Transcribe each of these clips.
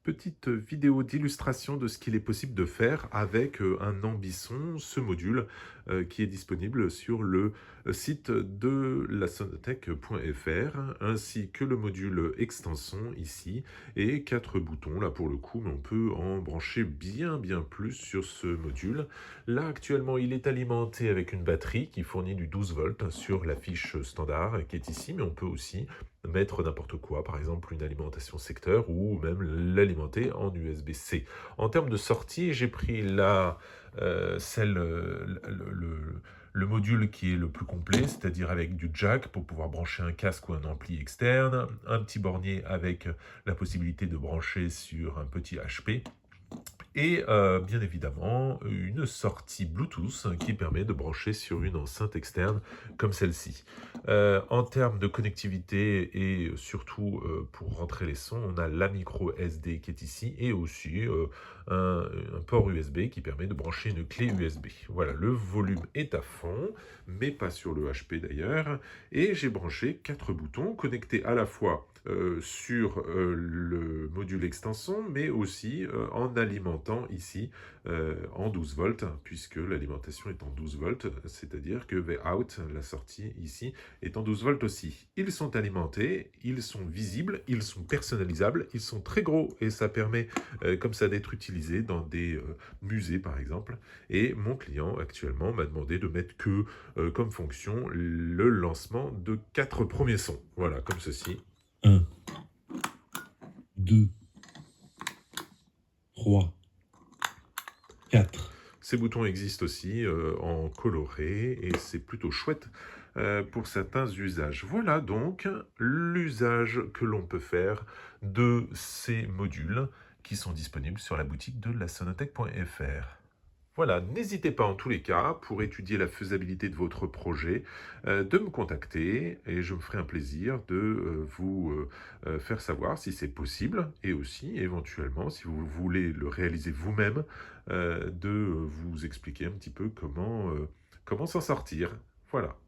petite vidéo d'illustration de ce qu'il est possible de faire avec un Ambisson, ce module qui est disponible sur le site de la sonothèque.fr, ainsi que le module extension ici, et 4 boutons là pour le coup, mais on peut en brancher bien plus sur ce module. Là actuellement il est alimenté avec une batterie qui fournit du 12 volts sur la fiche standard qui est ici, mais on peut aussi mettre n'importe quoi, par exemple une alimentation secteur ou même l'alimenter en USB-C. En termes de sortie, j'ai pris le module qui est le plus complet, c'est-à-dire avec du jack pour pouvoir brancher un casque ou un ampli externe, un petit bornier avec la possibilité de brancher sur un petit HP, et bien évidemment une sortie Bluetooth qui permet de brancher sur une enceinte externe comme celle-ci. En termes de connectivité et surtout pour rentrer les sons, on a la micro SD qui est ici et aussi un port USB qui permet de brancher une clé USB. Voilà, le volume est à fond, mais pas sur le HP d'ailleurs, et j'ai branché 4 boutons connectés à la fois sur le module extension, mais aussi en alimentant ici en 12 volts, puisque l'alimentation est en 12 volts, c'est-à-dire que V-out, la sortie ici, est en 12 volts aussi. Ils sont alimentés, ils sont visibles, ils sont personnalisables, ils sont très gros, et ça permet comme ça d'être utilisé dans des musées par exemple. Et mon client actuellement m'a demandé de mettre que comme fonction le lancement de 4 premiers sons. Voilà, comme ceci. Un, 2, 3, 4. Ces boutons existent aussi en coloré et c'est plutôt chouette pour certains usages. Voilà donc l'usage que l'on peut faire de ces modules qui sont disponibles sur la boutique de la sonothèque.fr. Voilà, n'hésitez pas en tous les cas, pour étudier la faisabilité de votre projet, de me contacter et je me ferai un plaisir de vous faire savoir si c'est possible et aussi éventuellement, si vous voulez le réaliser vous-même, de vous expliquer un petit peu comment s'en sortir. Voilà.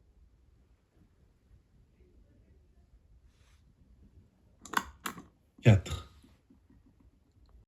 4.